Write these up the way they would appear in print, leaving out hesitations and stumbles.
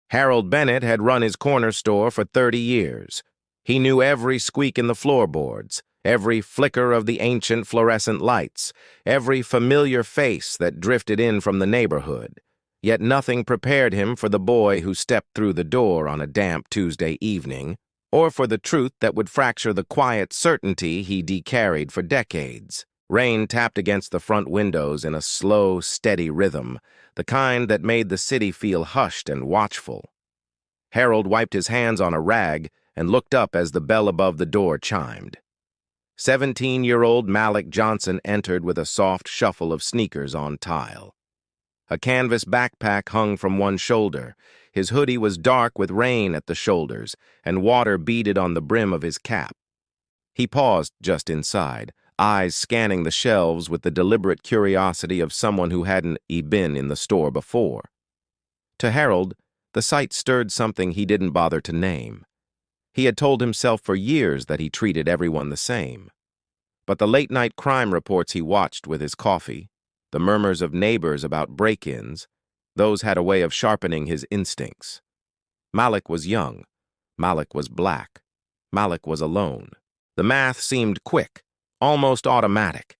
Harold Bennett had run his corner store for 30 years. He knew every squeak in the floorboards, every flicker of the ancient fluorescent lights, every familiar face that drifted in from the neighborhood. Yet nothing prepared him for the boy who stepped through the door on a damp Tuesday evening, or for the truth that would fracture the quiet certainty he decarried for decades. Rain tapped against the front windows in a slow, steady rhythm, the kind that made the city feel hushed and watchful. Harold wiped his hands on a rag and looked up as the bell above the door chimed. 17-year-old Malik Johnson entered with a soft shuffle of sneakers on tile. A canvas backpack hung from one shoulder. His hoodie was dark with rain at the shoulders, and water beaded on the brim of his cap. He paused just inside, eyes scanning the shelves with the deliberate curiosity of someone who hadn't been in the store before. To Harold, the sight stirred something he didn't bother to name. He had told himself for years that he treated everyone the same. But the late-night crime reports he watched with his coffee, the murmurs of neighbors about break-ins, those had a way of sharpening his instincts. Malik was young. Malik was black. Malik was alone. The math seemed quick, almost automatic.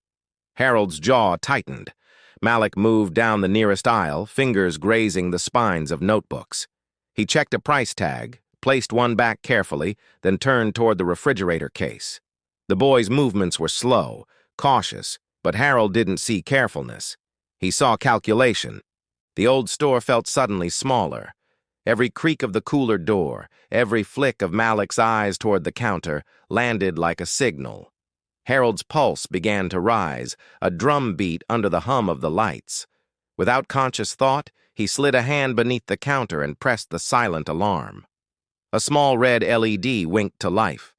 Harold's jaw tightened. Malik moved down the nearest aisle, fingers grazing the spines of notebooks. He checked a price tag, placed one back carefully, then turned toward the refrigerator case. The boy's movements were slow, cautious, but Harold didn't see carefulness. He saw calculation. The old store felt suddenly smaller. Every creak of the cooler door, every flick of Malik's eyes toward the counter, landed like a signal. Harold's pulse began to rise, a drum beat under the hum of the lights. Without conscious thought, he slid a hand beneath the counter and pressed the silent alarm. A small red LED winked to life.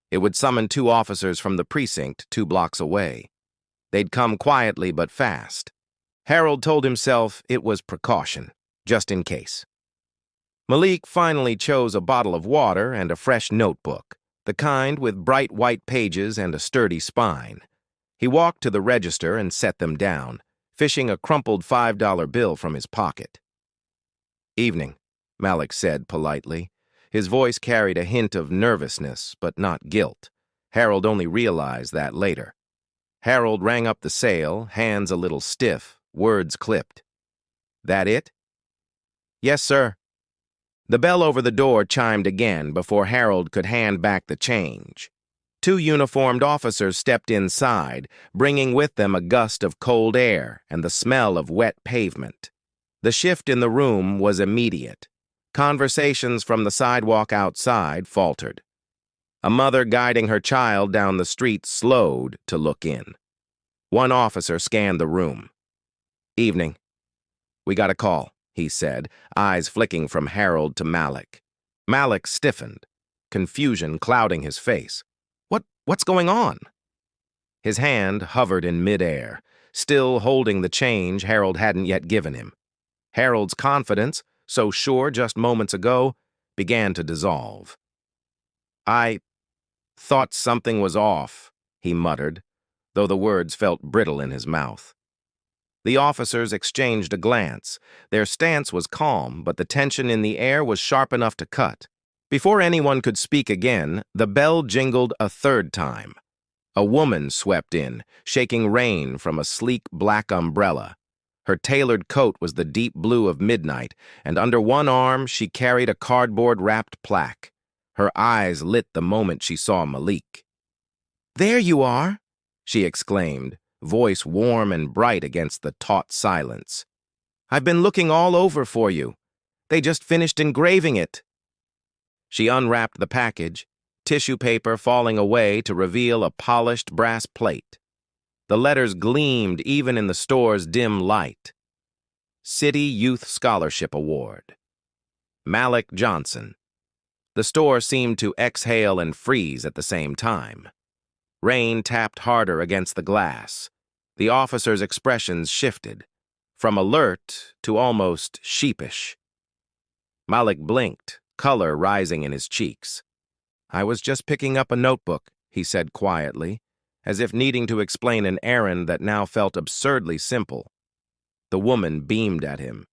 It would summon 2 officers from the precinct 2 blocks away. They'd come quietly but fast. Harold told himself it was precaution, just in case. Malik finally chose a bottle of water and a fresh notebook, the kind with bright white pages and a sturdy spine. He walked to the register and set them down, fishing a crumpled $5 bill from his pocket. "Evening," Malik said politely. His voice carried a hint of nervousness, but not guilt. Harold only realized that later. Harold rang up the sale, hands a little stiff, words clipped. "That it?" "Yes, sir." The bell over the door chimed again before Harold could hand back the change. 2 uniformed officers stepped inside, bringing with them a gust of cold air and the smell of wet pavement. The shift in the room was immediate. Conversations from the sidewalk outside faltered. A mother guiding her child down the street slowed to look in. One officer scanned the room. "Evening." "We got a call," he said, eyes flicking from Harold to Malik. Malik stiffened, confusion clouding his face. What's going on?" His hand hovered in midair, still holding the change Harold hadn't yet given him. Harold's confidence, so sure just moments ago, began to dissolve. "I thought something was off," he muttered, though the words felt brittle in his mouth. The officers exchanged a glance. Their stance was calm, but the tension in the air was sharp enough to cut. Before anyone could speak again, the bell jingled a 3rd time. A woman swept in, shaking rain from a sleek black umbrella. Her tailored coat was the deep blue of midnight, and under one arm she carried a cardboard-wrapped plaque. Her eyes lit the moment she saw Malik. "There you are," she exclaimed, voice warm and bright against the taut silence. "I've been looking all over for you. They just finished engraving it." She unwrapped the package, tissue paper falling away to reveal a polished brass plate. The letters gleamed even in the store's dim light. City Youth Scholarship Award. Malik Johnson. The store seemed to exhale and freeze at the same time. Rain tapped harder against the glass. The officers' expressions shifted, from alert to almost sheepish. Malik blinked, color rising in his cheeks. "I was just picking up a notebook," he said quietly, as if needing to explain an errand that now felt absurdly simple. The woman beamed at him.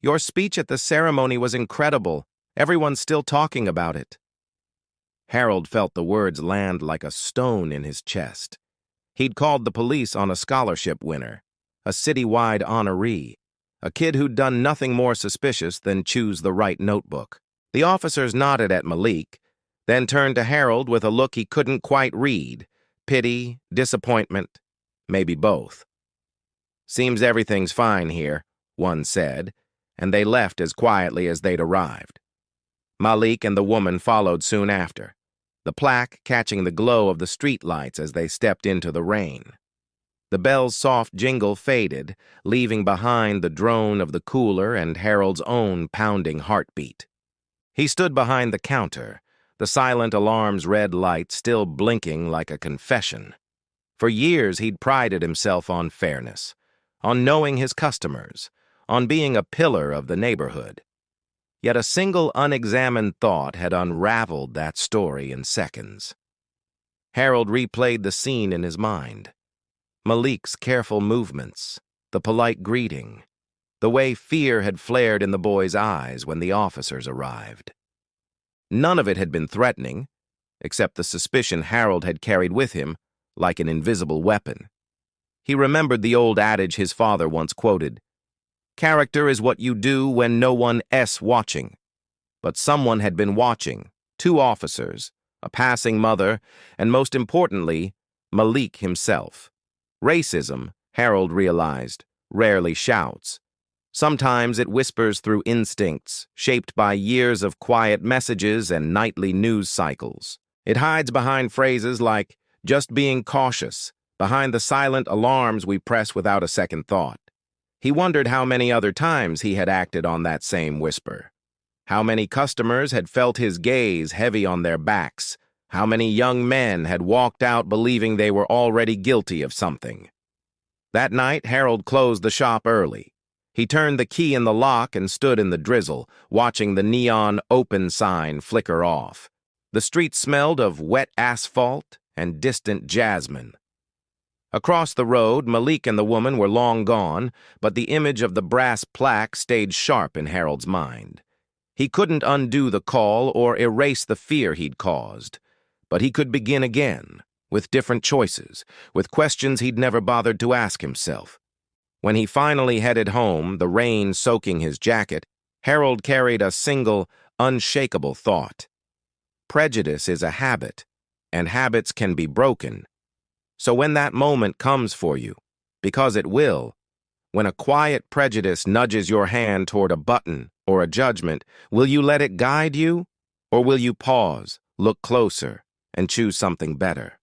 Your speech at the ceremony was incredible. Everyone's still talking about it. Harold felt the words land like a stone in his chest. He'd called the police on a scholarship winner, a citywide honoree, a kid who'd done nothing more suspicious than choose the right notebook. The officers nodded at Malik, then turned to Harold with a look he couldn't quite read. Pity, disappointment, maybe both. "Seems everything's fine here," one said, and they left as quietly as they'd arrived. Malik and the woman followed soon after, the plaque catching the glow of the street lights as they stepped into the rain. The bell's soft jingle faded, leaving behind the drone of the cooler and Harold's own pounding heartbeat. He stood behind the counter, the silent alarm's red light still blinking like a confession. For years he'd prided himself on fairness, on knowing his customers, on being a pillar of the neighborhood. Yet a single unexamined thought had unraveled that story in seconds. Harold replayed the scene in his mind. Malik's careful movements, the polite greeting, the way fear had flared in the boy's eyes when the officers arrived. None of it had been threatening, except the suspicion Harold had carried with him like an invisible weapon. He remembered the old adage his father once quoted, "Character is what you do when no one else watching." But someone had been watching, 2 officers, a passing mother, and most importantly, Malik himself. Racism, Harold realized, rarely shouts. Sometimes it whispers through instincts, shaped by years of quiet messages and nightly news cycles. It hides behind phrases like, "just being cautious," behind the silent alarms we press without a second thought. He wondered how many other times he had acted on that same whisper. How many customers had felt his gaze heavy on their backs. How many young men had walked out believing they were already guilty of something. That night, Harold closed the shop early. He turned the key in the lock and stood in the drizzle, watching the neon open sign flicker off. The street smelled of wet asphalt and distant jasmine. Across the road, Malik and the woman were long gone, but the image of the brass plaque stayed sharp in Harold's mind. He couldn't undo the call or erase the fear he'd caused, but he could begin again, with different choices, with questions he'd never bothered to ask himself. When he finally headed home, the rain soaking his jacket, Harold carried a single, unshakable thought. Prejudice is a habit, and habits can be broken. So when that moment comes for you, because it will, when a quiet prejudice nudges your hand toward a button or a judgment, will you let it guide you? Or will you pause, look closer, and choose something better?